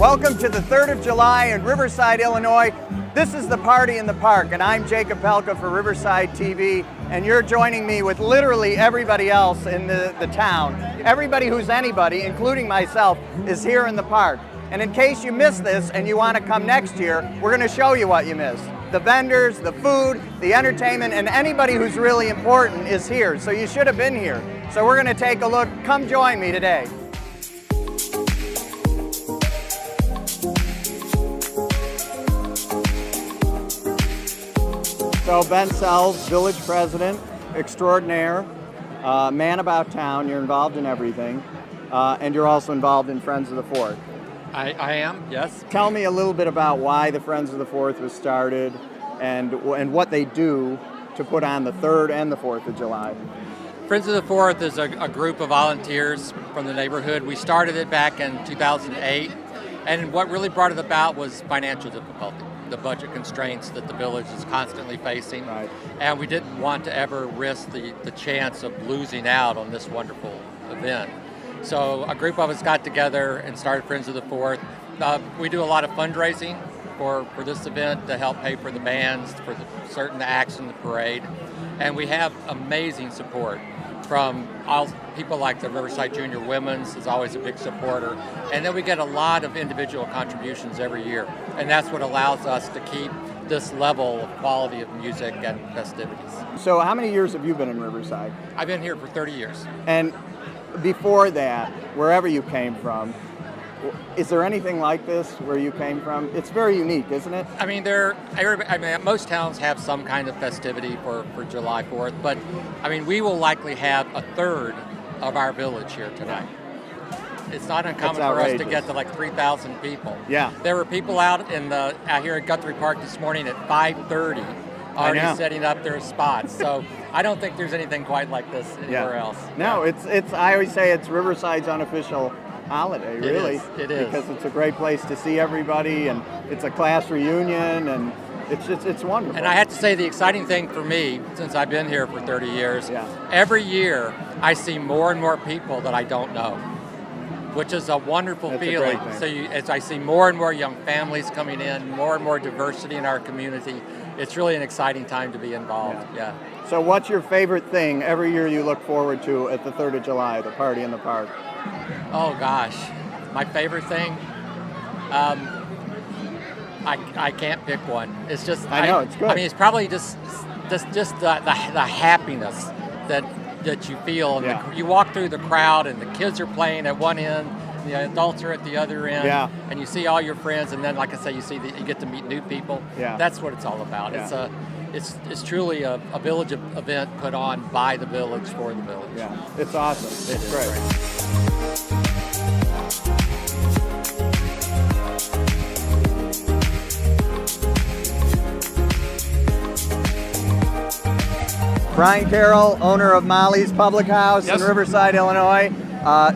Welcome to the 3rd of July in Riverside, Illinois. This is the Party in the Park, and I'm Jacob Pelka for Riverside TV, and you're joining me with literally everybody else in the town. Everybody who's anybody, including myself, is here in the park. And in case you missed this and you want to come next year, we're going to show you what you missed. The vendors, the food, the entertainment, and anybody who's really important is here, so you should have been here. So we're going to take a look. Come join me today. So Ben Sells, Village President Extraordinaire, man about town. You're involved in everything, and you're also involved in Friends of the Fourth. I am, yes. Tell me a little bit about why the Friends of the Fourth was started and what they do to put on the 3rd and the 4th of July. Friends of the Fourth is a group of volunteers from the neighborhood. We started it back in 2008, and what really brought it about was financial difficulty, the budget constraints that the village is constantly facing. Right. And we didn't want to ever risk the chance of losing out on this wonderful event. So a group of us got together and started Friends of the Fourth. We do a lot of fundraising for this event to help pay for the bands, for certain acts in the parade. And we have amazing support from all people like the Riverside Junior Women's is always a big supporter. And then we get a lot of individual contributions every year. And that's what allows us to keep this level of quality of music and festivities. So how many years have you been in Riverside? I've been here for 30 years. And before that, wherever you came from, is there anything like this where you came from? It's very unique, isn't it? I mean, most towns have some kind of festivity for July 4th, but I mean, we will likely have a third of our village here tonight. It's not uncommon for us to get to like 3,000 people. Yeah. There were people out here at Guthrie Park this morning at 5:30, already setting up their spots. So I don't think there's anything quite like this anywhere else. No, it's. I always say it's Riverside's unofficial holiday, really. It is. Because it's a great place to see everybody, and it's a class reunion, and it's wonderful. And I have to say, the exciting thing for me, since I've been here for 30 years, every year I see more and more people that I don't know, which is a wonderful feeling. So as I see more and more young families coming in, more and more diversity in our community, it's really an exciting time to be involved. Yeah. So what's your favorite thing every year you look forward to at the 3rd of July, the Party in the Park? Oh gosh, my favorite thing? I can't pick one. It's just I know it's good. I mean, it's probably just the happiness that you feel. And you walk through the crowd, and the kids are playing at one end, and the adults are at the other end. Yeah. And you see all your friends, and then, like I say, you get to meet new people. Yeah. That's what it's all about. Yeah. It's truly a village event put on by the village for the village. Yeah, it's awesome. It's great. Brian Carroll, owner of Molly's Public House in Riverside, Illinois.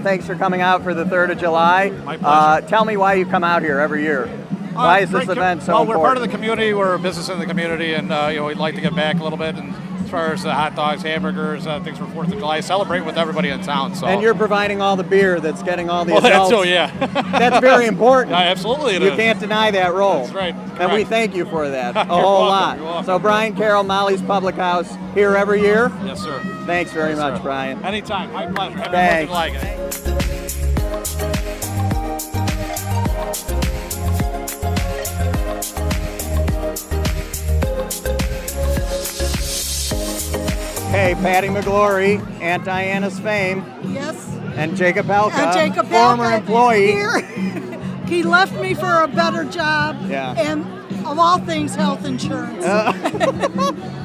Thanks for coming out for the 3rd of July. My pleasure. Tell me why you come out here every year. Why is this event so important? Well, we're part of the community. We're a business in the community, and we'd like to give back a little bit. And as far as the hot dogs, hamburgers, things for 4th of July, celebrate with everybody in town. So. And you're providing all the beer that's getting all the adults. Well, yeah. That's very important. Yeah, absolutely, you can't deny that role. That's right. And we thank you for that a whole lot. You're welcome. So Brian Carroll, Molly's Public House, here every year? Yes, sir. Thanks very much, Brian. Anytime. My pleasure. Thanks. Like it. Hey, Patty McGlory, Aunt Diana's fame. Yes. And Jacob Pelka, Jacob former Pelka employee. Here. He left me for a better job. Yeah. And of all things, health insurance.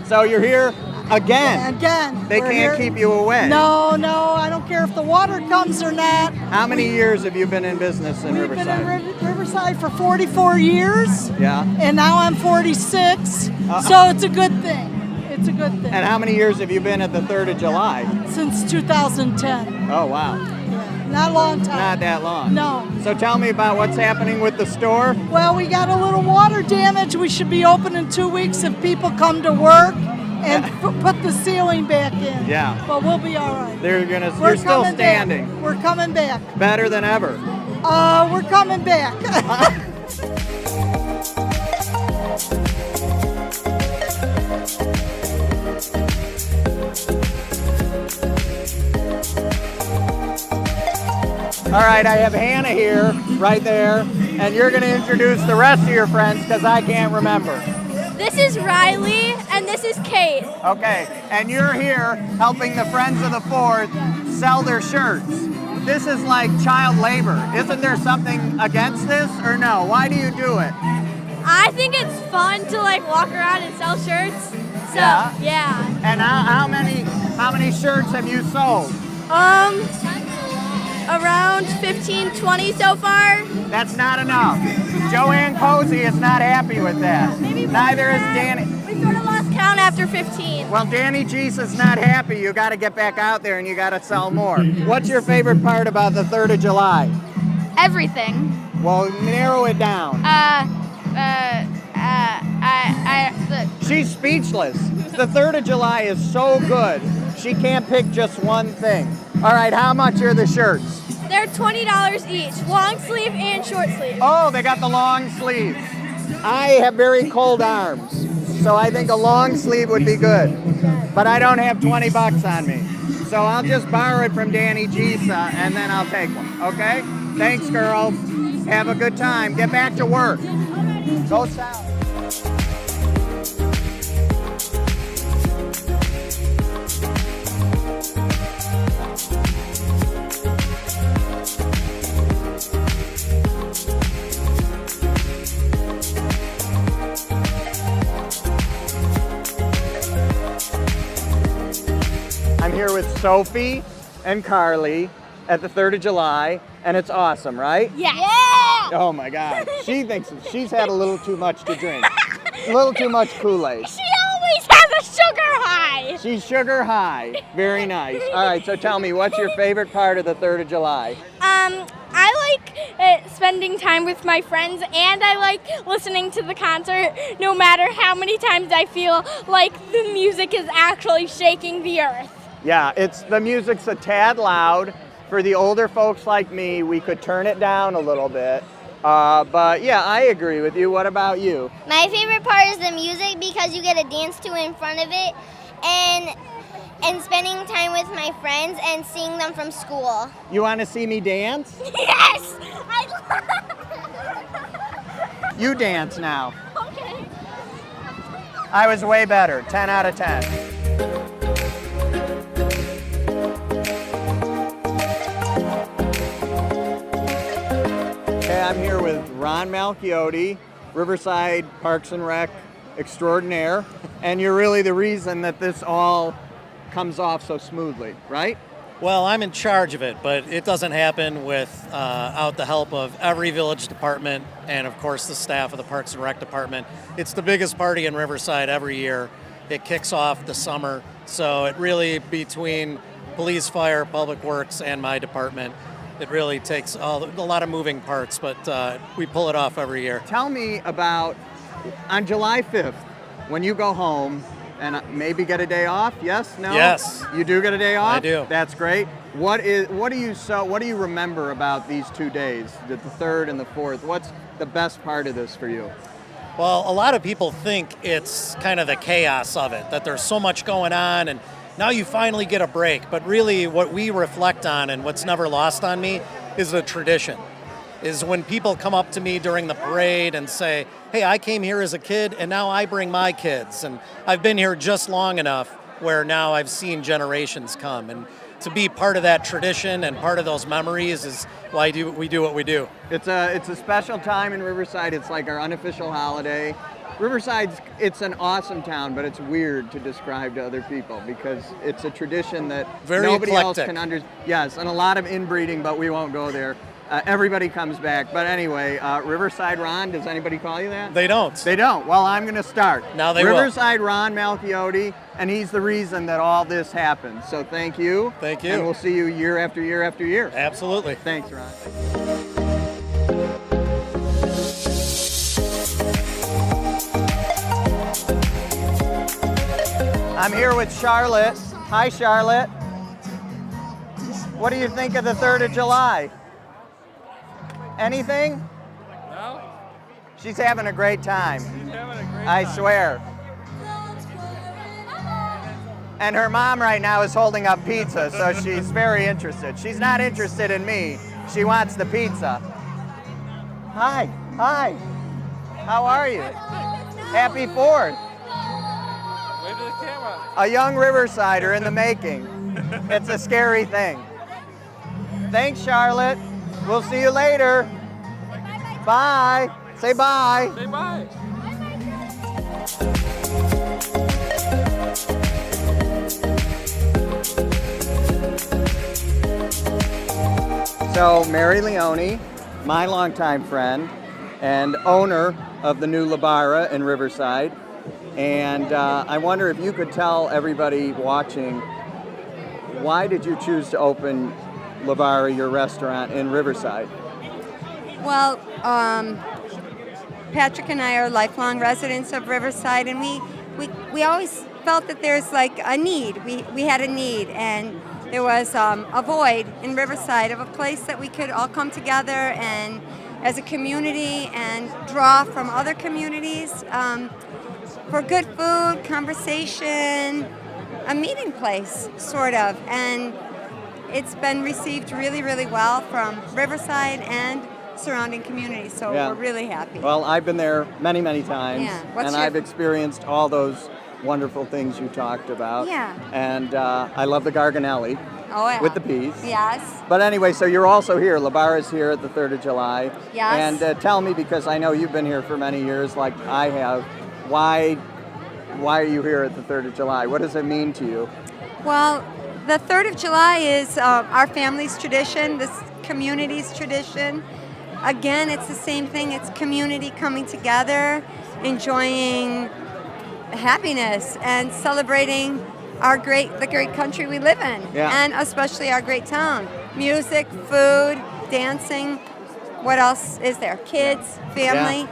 So you're here again. Again. They can't keep you away. No, I don't care if the water comes or not. How many years have you been in business in Riverside? We've been in Riverside for 44 years. Yeah. And now I'm 46. So it's a good thing. It's a good thing. And how many years have you been at the 3rd of July? Since 2010. Oh, wow. Yeah, not a long time. Not that long. No. So tell me about what's happening with the store. Well, we got a little water damage. We should be open in 2 weeks if people come to work and put the ceiling back in. Yeah. But we'll be all right. You're still standing. Back. We're coming back. Better than ever. We're coming back. All right, I have Hannah here, right there, and you're going to introduce the rest of your friends because I can't remember. This is Riley, and this is Kate. Okay, and you're here helping the Friends of the Fourth sell their shirts. This is like child labor. Isn't there something against this, or no? Why do you do it? I think it's fun to like walk around and sell shirts. So yeah. And how many shirts have you sold? Around 15, 20 so far. That's not enough. Joanne Cozy is not happy with that. Neither is Danny. We sort of lost count after 15. Well, Danny Geese is not happy. You got to get back out there and you got to sell more. What's your favorite part about the 3rd of July? Everything. Well, narrow it down. She's speechless. The 3rd of July is so good. She can't pick just one thing. All right, how much are the shirts? They're $20 each, long sleeve and short sleeve. Oh, they got the long sleeves. I have very cold arms, so I think a long sleeve would be good. But I don't have 20 bucks on me. So I'll just borrow it from Danny Gisa and then I'll take one, okay? Thanks, girls. Have a good time. Get back to work. Go south. I'm here with Sophie and Carly at the 3rd of July, and it's awesome, right? Yeah. Oh my God. She thinks she's had a little too much to drink. A little too much Kool-Aid. She always has a sugar high. She's sugar high. Very nice. All right, so tell me, what's your favorite part of the 3rd of July? I like spending time with my friends, and I like listening to the concert no matter how many times I feel like the music is actually shaking the earth. Yeah, the music's a tad loud. For the older folks like me, we could turn it down a little bit. But yeah, I agree with you. What about you? My favorite part is the music because you get to dance to in front of it, and spending time with my friends and seeing them from school. You want to see me dance? Yes! You dance now. Okay. I was way better. 10 out of 10. Okay, I'm here with Ron Malchiotti, Riverside Parks and Rec extraordinaire, and you're really the reason that this all comes off so smoothly, right? Well, I'm in charge of it, but it doesn't happen without the help of every village department and, of course, the staff of the Parks and Rec department. It's the biggest party in Riverside every year. It kicks off the summer, so it really, between police, fire, public works, and my department, it really takes a lot of moving parts, but we pull it off every year. Tell me about, on July 5th, when you go home, and maybe get a day off? Yes? No? Yes. You do get a day off? I do. That's great. What do you remember about these 2 days, the 3rd and the 4th? What's the best part of this for you? Well, a lot of people think it's kind of the chaos of it, that there's so much going on and now you finally get a break. But really what we reflect on and what's never lost on me is the tradition. Is when people come up to me during the parade and say, hey, I came here as a kid and now I bring my kids. And I've been here just long enough where now I've seen generations come. And to be part of that tradition and part of those memories is why we do what we do. It's a special time in Riverside. It's like our unofficial holiday. It's an awesome town, but it's weird to describe to other people because it's a tradition that Very nobody eclectic. else can understand. Yes, and a lot of inbreeding, but we won't go there. Everybody comes back. But anyway, Riverside Ron, does anybody call you that? They don't. They don't. Well, I'm going to start. Now they will. Riverside Ron Malchiotti, and he's the reason that all this happens. So thank you. Thank you. And we'll see you year after year after year. Absolutely. Thanks, Ron. I'm here with Charlotte. Hi, Charlotte. What do you think of the 3rd of July? Anything? No? She's having a great time. She's having a great I time. swear. And her mom right now is holding up pizza, so she's very interested. She's not interested in me. She wants the pizza. Hi, hi. How are you? Happy 4th. Wave to the camera. A young Riversider in the making. It's a scary thing. Thanks, Charlotte. We'll see you later. Bye. Say bye. Say bye. So Mary Leone, my longtime friend and owner of the new Labara in Riverside. And I wonder if you could tell everybody watching, why did you choose to open Labara, your restaurant, in Riverside? Well, Patrick and I are lifelong residents of Riverside, and we always felt that there's like a need. We had a need, and there was a void in Riverside of a place that we could all come together and as a community and draw from other communities for good food, conversation, a meeting place, sort of. And it's been received really, really well from Riverside and surrounding communities, so Yeah. we're really happy. Well, I've been there many, many times, Yeah. and I've experienced all those wonderful things you talked about. Yeah. And I love the Garganelli Oh, yeah. with the peas. Yes. But anyway, so you're also here. Labara's here at the 3rd of July. Yes. And tell me, because I know you've been here for many years, like I have, why are you here at the 3rd of July? What does it mean to you? Well, the 3rd of July is our family's tradition, this community's tradition. Again, it's the same thing. It's community coming together, enjoying happiness and celebrating the great country we live in, Yeah. and especially our great town. Music, food, dancing. What else is there? Kids, family.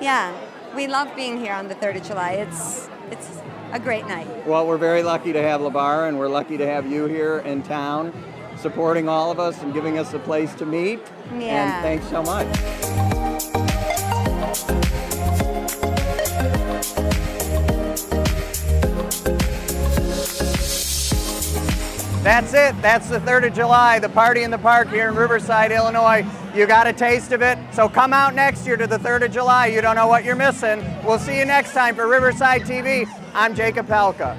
Yeah. We love being here on the 3rd of July. It's a great night. Well, we're very lucky to have Labara, and we're lucky to have you here in town, supporting all of us and giving us a place to meet. Yeah. And thanks so much. That's it. That's the 3rd of July, the party in the park here in Riverside, Illinois. You got a taste of it. So come out next year to the 3rd of July. You don't know what you're missing. We'll see you next time for Riverside TV. I'm Jacob Pelka.